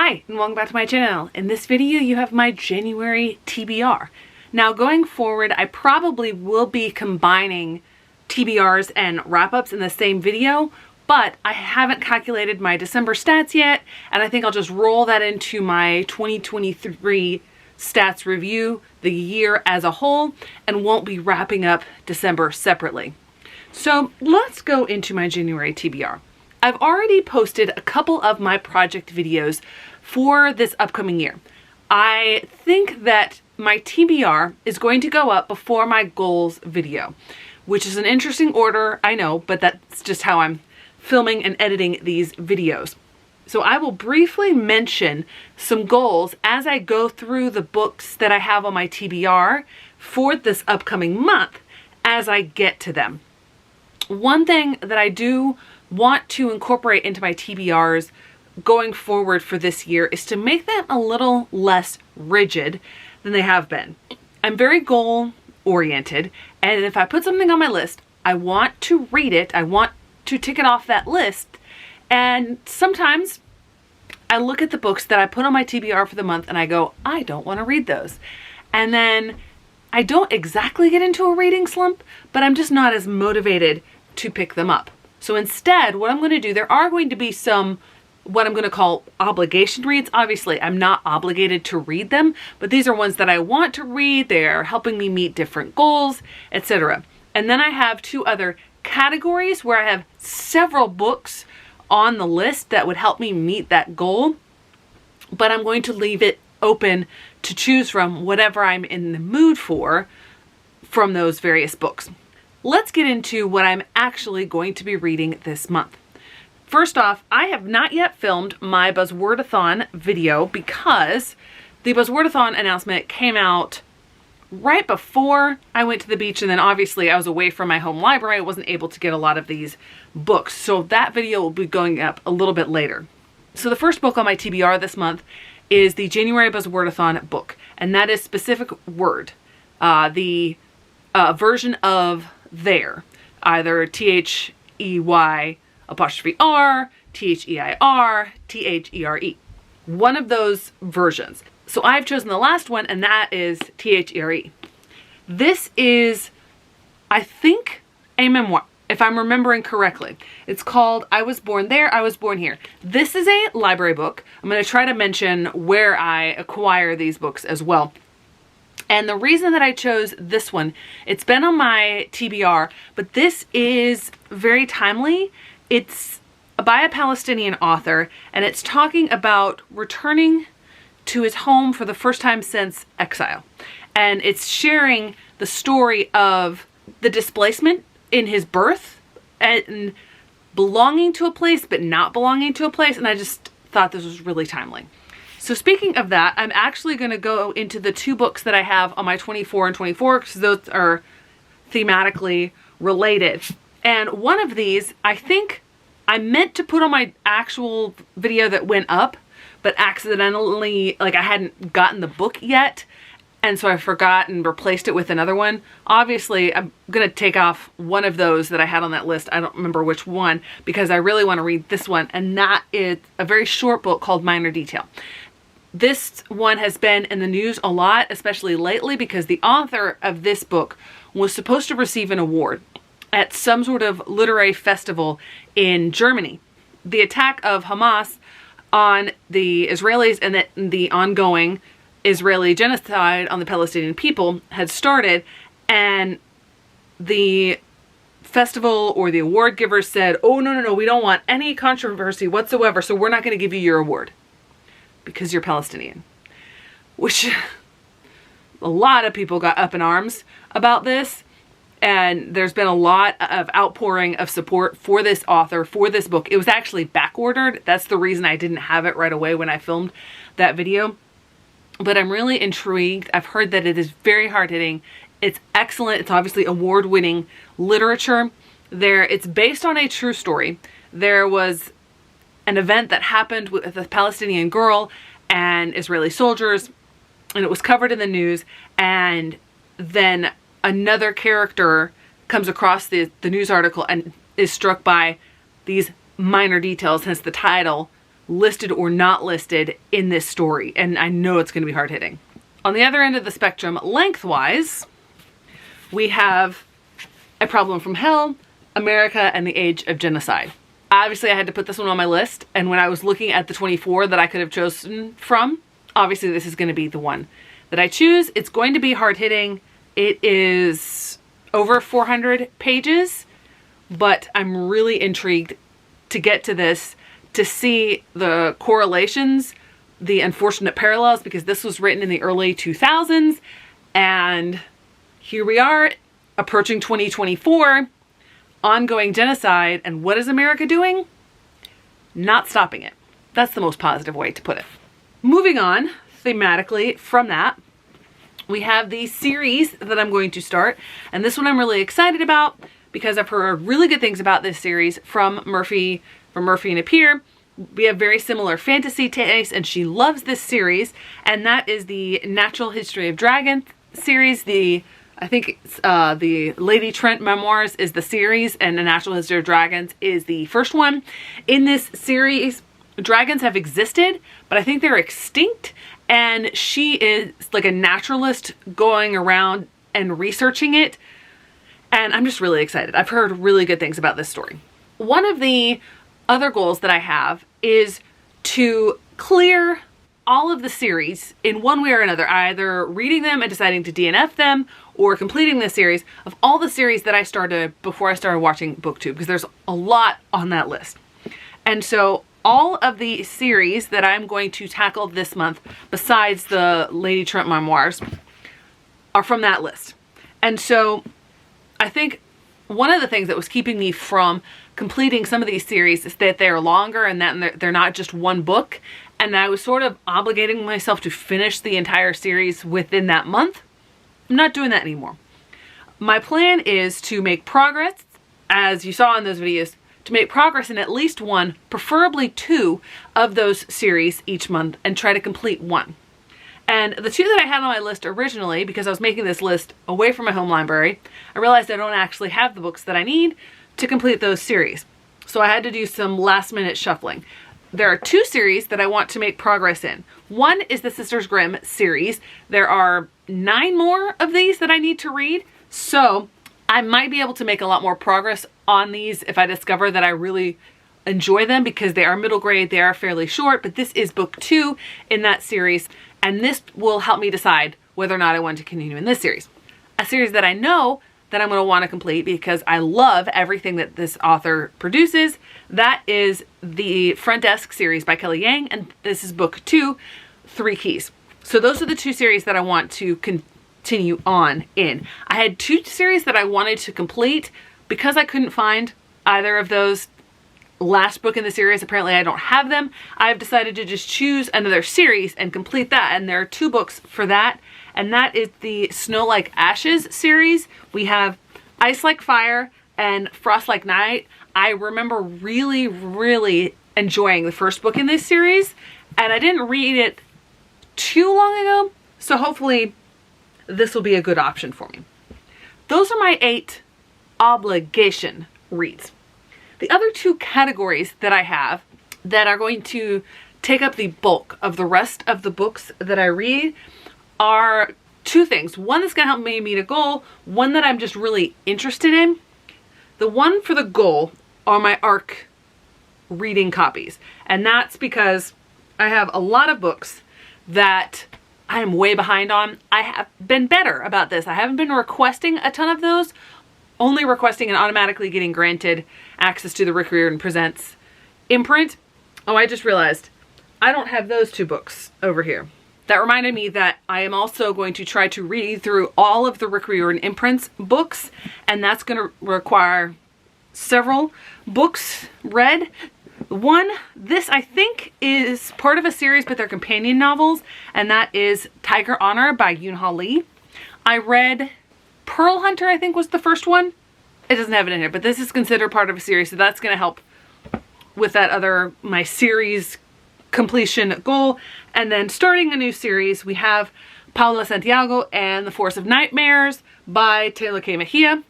Hi, and welcome back to my channel. In this video, you have my January TBR. Now, going forward, I probably will be combining TBRs and wrap-ups in the same video, but I haven't calculated my December stats yet, and I think I'll just roll that into my 2023 stats review, the year as a whole, and won't be wrapping up December separately. So let's go into my January TBR. I've already posted a couple of my project videos for this upcoming year. I think that my TBR is going to go up before my goals video, which is an interesting order, I know, but that's just how I'm filming and editing these videos. So I will briefly mention some goals as I go through the books that I have on my TBR for this upcoming month as I get to them. One thing that I do want to incorporate into my TBRs going forward for this year is to make them a little less rigid than they have been. I'm very goal oriented, and if I put something on my list, I want to read it, I want to tick it off that list, and sometimes I look at the books that I put on my TBR for the month and I go, I don't want to read those. And then I don't exactly get into a reading slump, but I'm just not as motivated to pick them up. So instead, what I'm going to do, there are going to be some, what I'm going to call obligation reads. Obviously, I'm not obligated to read them, but these are ones that I want to read. They're helping me meet different goals, etc. And then I have two other categories where I have several books on the list that would help me meet that goal, but I'm going to leave it open to choose from whatever I'm in the mood for from those various books. Let's get into what I'm actually going to be reading this month. First off, I have not yet filmed my Buzzwordathon video because the Buzzwordathon announcement came out right before I went to the beach, and then obviously I was away from my home library. I wasn't able to get a lot of these books, so that video will be going up a little bit later. So the first book on my TBR this month is the January Buzzwordathon book, and that is specific word, the version of there, either T-H-E-Y apostrophe R, T-H-E-I-R, T-H-E-R-E. One of those versions. So I've chosen the last one, and that is T-H-E-R-E. This is, I think, a memoir, if I'm remembering correctly. It's called I Was Born There, I Was Born Here. This is a library book. I'm going to try to mention where I acquire these books as well. And the reason that I chose this one, it's been on my TBR, but this is very timely. It's by a Palestinian author, and it's talking about returning to his home for the first time since exile. And it's sharing the story of the displacement in his birth and belonging to a place but not belonging to a place, and I just thought this was really timely. So speaking of that, I'm actually going to go into the two books that I have on my 24 and 24 because those are thematically related. And one of these, I think I meant to put on my actual video that went up, but accidentally, like, I hadn't gotten the book yet, and so I forgot and replaced it with another one. Obviously, I'm going to take off one of those that I had on that list. I don't remember which one, because I really want to read this one, and that is a very short book called Minor Detail. This one has been in the news a lot, especially lately, because the author of this book was supposed to receive an award at some sort of literary festival in Germany. The attack of Hamas on the Israelis and the ongoing Israeli genocide on the Palestinian people had started, and the festival or the award givers said, oh, no, we don't want any controversy whatsoever, so we're not going to give you your award because you're Palestinian. Which a lot of people got up in arms about this, and there's been a lot of outpouring of support for this author, for this book. It was actually back ordered. That's the reason I didn't have it right away when I filmed that video. But I'm really intrigued. I've heard that it is very hard-hitting. It's excellent. It's obviously award-winning literature. It's based on a true story. There was an event that happened with a Palestinian girl and Israeli soldiers, and it was covered in the news, and then another character comes across the news article and is struck by these minor details, hence the title, listed or not listed in this story, and I know it's going to be hard hitting. On the other end of the spectrum, lengthwise, we have A Problem from Hell, America and the Age of Genocide. Obviously, I had to put this one on my list, and when I was looking at the 24 that I could have chosen from, obviously this is going to be the one that I choose. It's going to be hard hitting. It is over 400 pages, but I'm really intrigued to get to this, to see the correlations, the unfortunate parallels, because this was written in the early 2000s, and here we are approaching 2024, ongoing genocide, and what is America doing? Not stopping it. That's the most positive way to put it. Moving on thematically from that, we have the series that I'm going to start, and this one I'm really excited about because I've heard really good things about this series from Murphy and Appear. We have very similar fantasy tastes, and she loves this series, and that is the Natural History of Dragons series. I think it's, the Lady Trent Memoirs is the series, and the Natural History of Dragons is the first one. In this series, dragons have existed, but I think they're extinct, and she is like a naturalist going around and researching it, and I'm just really excited. I've heard really good things about this story. One of the other goals that I have is to clear all of the series in one way or another, either reading them and deciding to DNF them or completing the series of all the series that I started before I started watching BookTube, because there's a lot on that list. And so all of the series that I'm going to tackle this month, besides the Lady Trent Memoirs, are from that list. And so I think one of the things that was keeping me from completing some of these series is that they're longer and that they're not just one book. And I was sort of obligating myself to finish the entire series within that month. I'm not doing that anymore. My plan is to make progress, as you saw in those videos, to make progress in at least one, preferably two of those series each month, and try to complete one. And the two that I had on my list originally, because I was making this list away from my home library, I realized I don't actually have the books that I need to complete those series. So I had to do some last minute shuffling. There are two series that I want to make progress in. One is the Sisters Grimm series. There are 9 more of these that I need to read. So I might be able to make a lot more progress on these if I discover that I really enjoy them, because they are middle grade, they are fairly short, but this is book 2 in that series. And this will help me decide whether or not I want to continue in this series. A series that I know that I'm going to want to complete because I love everything that this author produces, that is the Front Desk series by Kelly Yang, and this is book 2, 3 Keys. So those are the two series that I want to continue on in. I had 2 series that I wanted to complete. Because I couldn't find either of those last book in the series, apparently I don't have them, I've decided to just choose another series and complete that, and there are 2 books for that, and that is the Snow Like Ashes series. We have Ice Like Fire and Frost Like Night. I remember really enjoying the first book in this series, and I didn't read it too long ago, so hopefully this will be a good option for me. Those are my 8 obligation reads. The other 2 categories that I have that are going to take up the bulk of the rest of the books that I read are 2 things. One that's going to help me meet a goal, one that I'm just really interested in. The one for the goal are my ARC reading copies. And that's because I have a lot of books that I am way behind on. I have been better about this. I haven't been requesting a ton of those, only requesting and automatically getting granted access to the Rick Riordan Presents imprint. Oh, I just realized I don't have those 2 books over here. That reminded me that I am also going to try to read through all of the Rick Riordan imprints books, and that's going to require several books read. This I think is part of a series, but they're companion novels, and that is Tiger Honor by Yoon-Ha Lee. I read Pearl Hunter, I think was the first one. It doesn't have it in here, but this is considered part of a series, so that's going to help with that other, my series completion goal. And then starting a new series, we have Paula Santiago and The Force of Nightmares by Taylor K. Mejia.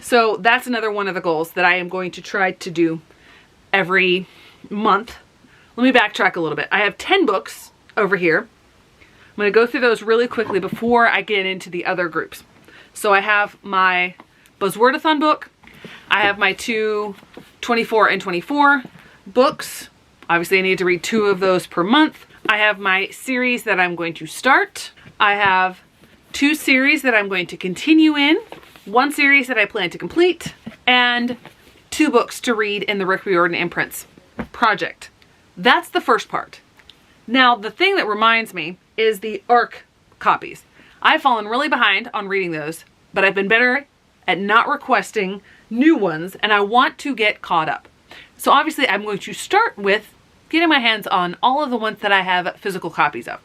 So that's another one of the goals that I am going to try to do every month let me backtrack a little bit. I have 10 books over here. I'm going to go through those really quickly before I get into the other groups. So I have my Buzzwordathon book. I have my two 24 and 24 books. Obviously I need to read 2 of those per month. I have my series that I'm going to start. I have 2 series that I'm going to continue in, 1 series that I plan to complete, and 2 books to read in the Rick Riordan Imprints project. That's the first part. Now, the thing that reminds me is the ARC copies. I've fallen really behind on reading those, but I've been better at not requesting new ones, and I want to get caught up. So obviously I'm going to start with getting my hands on all of the ones that I have physical copies of.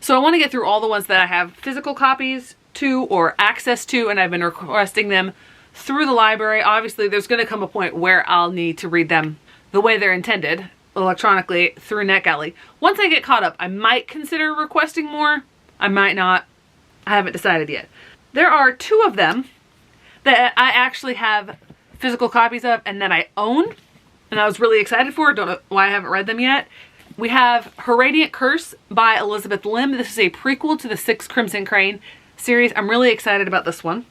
So I want to get through all the ones that I have physical copies to or access to, and I've been requesting them through the library. Obviously there's going to come a point where I'll need to read them the way they're intended, electronically through NetGalley. Once I get caught up, I might consider requesting more. I might not. I haven't decided yet. There are 2 of them that I actually have physical copies of and that I own, and I was really excited for. Don't know why I haven't read them yet. We have Her Radiant Curse by Elizabeth Lim. This is a prequel to the 6 Crimson Crane series. I'm really excited about this one.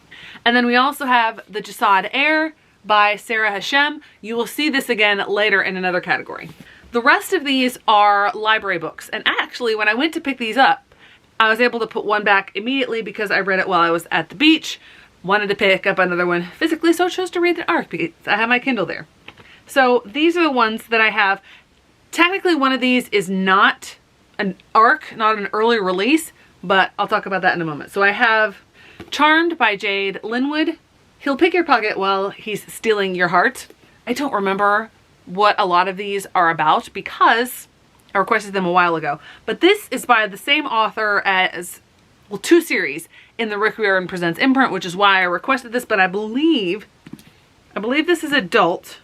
And then we also have The Jasad Heir by Sarah Hashem. You will see this again later in another category. The rest of these are library books. And actually, when I went to pick these up, I was able to put one back immediately because I read it while I was at the beach. Wanted to pick up another one physically, so I chose to read the ARC because I have my Kindle there. So these are the ones that I have. Technically, one of these is not an ARC, not an early release, but I'll talk about that in a moment. So I have Charmed by Jade Linwood. He'll pick your pocket while he's stealing your heart. I don't remember what a lot of these are about because I requested them a while ago. But this is by the same author as, well, 2 series in the Rick Riordan Presents imprint, which is why I requested this, but I believe this is adult,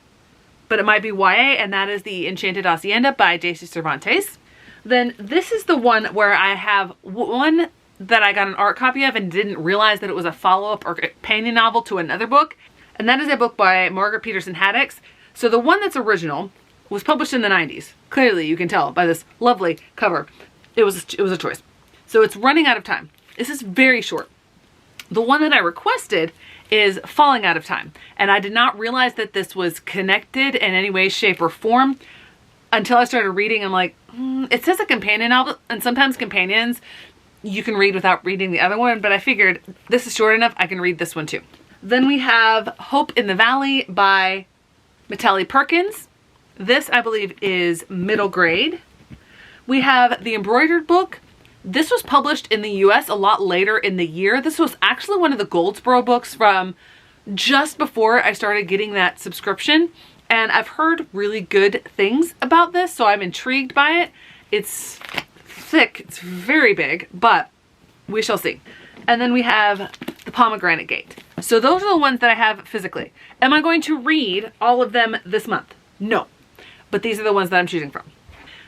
but it might be YA, and that is The Enchanted Hacienda by J.C. Cervantes. Then this is the one where I have one that I got an art copy of and didn't realize that it was a follow-up or companion novel to another book, and that is a book by Margaret Peterson Haddix. So the one that's original was published in the 90s. Clearly, you can tell by this lovely cover. It was a choice. So it's Running Out of Time. This is very short. The one that I requested is Falling Out of Time. And I did not realize that this was connected in any way, shape, or form until I started reading. I'm like, it says a companion novel, and sometimes companions you can read without reading the other one, but I figured this is short enough, I can read this one too. Then we have Hope in the Valley by Matali Perkins. This, I believe, is middle grade. We have The Embroidered Book. This was published in the US a lot later in the year. This was actually one of the Goldsboro books from just before I started getting that subscription. And I've heard really good things about this, so I'm intrigued by it. It's thick, it's very big, but we shall see. And then we have The Pomegranate Gate. So those are the ones that I have physically. Am I going to read all of them this month? No. But these are the ones that I'm choosing from.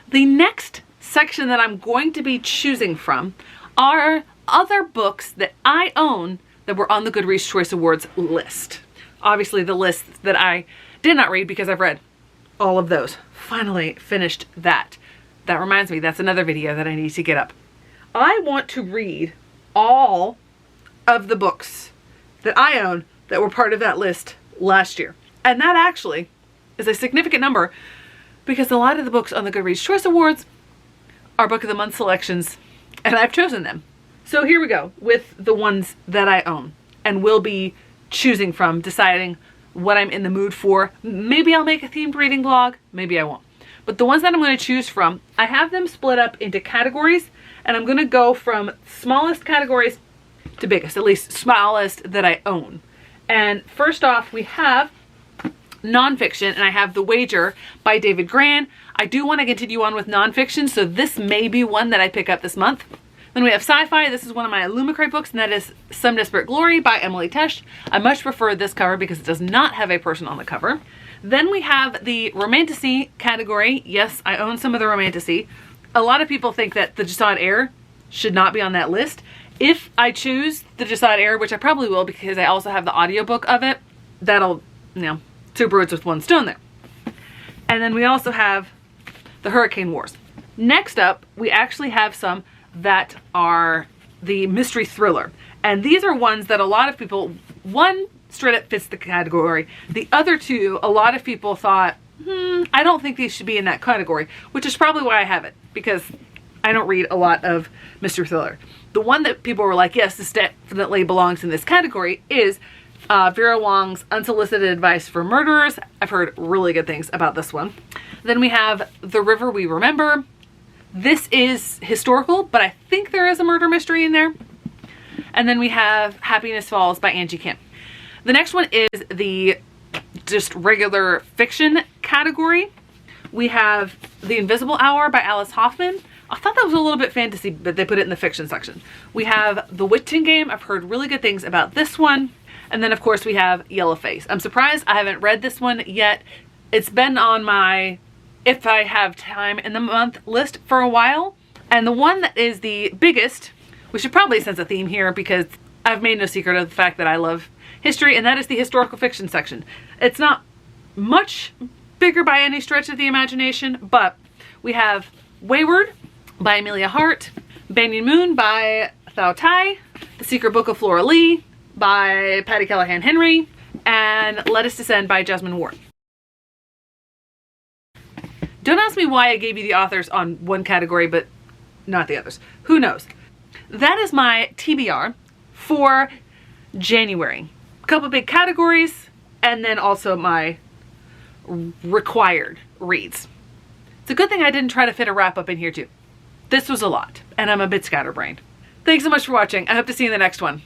The next section that I'm going to be choosing from are other books that I own that were on the Goodreads Choice Awards list. Obviously the list that I did not read because I've read all of those. Finally finished that. That reminds me, that's another video that I need to get up. I want to read all of the books that I own that were part of that list last year. And that actually is a significant number because a lot of the books on the Goodreads Choice Awards are Book of the Month selections, and I've chosen them. So here we go with the ones that I own and will be choosing from, deciding what I'm in the mood for. Maybe I'll make a themed reading vlog, maybe I won't. But the ones that I'm going to choose from, I have them split up into categories, and I'm going to go from smallest categories to biggest, at least smallest that I own. And first off, we have nonfiction, and I have The Wager by David Grann. I do want to continue on with nonfiction, so this may be one that I pick up this month. Then we have sci-fi. This is one of my Illumicrate books, and that is Some Desperate Glory by Emily Tesh. I much prefer this cover because it does not have a person on the cover. Then we have the Romantasy category. Yes, I own some of the Romantasy. A lot of people think that The Jasad Heir should not be on that list. If I choose The Jasad Heir, which I probably will because I also have the audiobook of it, that'll, you know, 2 birds with 1 stone there. And then we also have The the Hurricane Wars. Next up, we actually have some that are the mystery thriller. And these are ones that a lot of people, one straight up fits the category. The other two, a lot of people thought, I don't think these should be in that category, which is probably why I have it, because I don't read a lot of mystery thriller. The one that people were like, yes, this definitely belongs in this category is Vera Wong's Unsolicited Advice for Murderers. I've heard really good things about this one. Then we have The River We Remember. This is historical, but I think there is a murder mystery in there. And then we have Happiness Falls by Angie Kim. The next one is the just regular fiction category. We have The Invisible Hour by Alice Hoffman. I thought that was a little bit fantasy, but they put it in the fiction section. We have The Witching Game. I've heard really good things about this one. And then of course we have Yellowface. I'm surprised I haven't read this one yet. It's been on my if I have time in the month list for a while. And the one that is the biggest, we should probably sense a theme here because I've made no secret of the fact that I love history, and that is the historical fiction section. It's not much bigger by any stretch of the imagination, but we have Wayward by Amelia Hart, Banyan Moon by Thao Tai, The Secret Book of Flora Lee by Patty Callahan Henry, and Let Us Descend by Jasmine Ward. Don't ask me why I gave you the authors on one category but not the others. Who knows? That is my TBR for January. A couple big categories, and then also my required reads. It's a good thing I didn't try to fit a wrap up in here too. This was a lot, and I'm a bit scatterbrained. Thanks so much for watching. I hope to see you in the next one.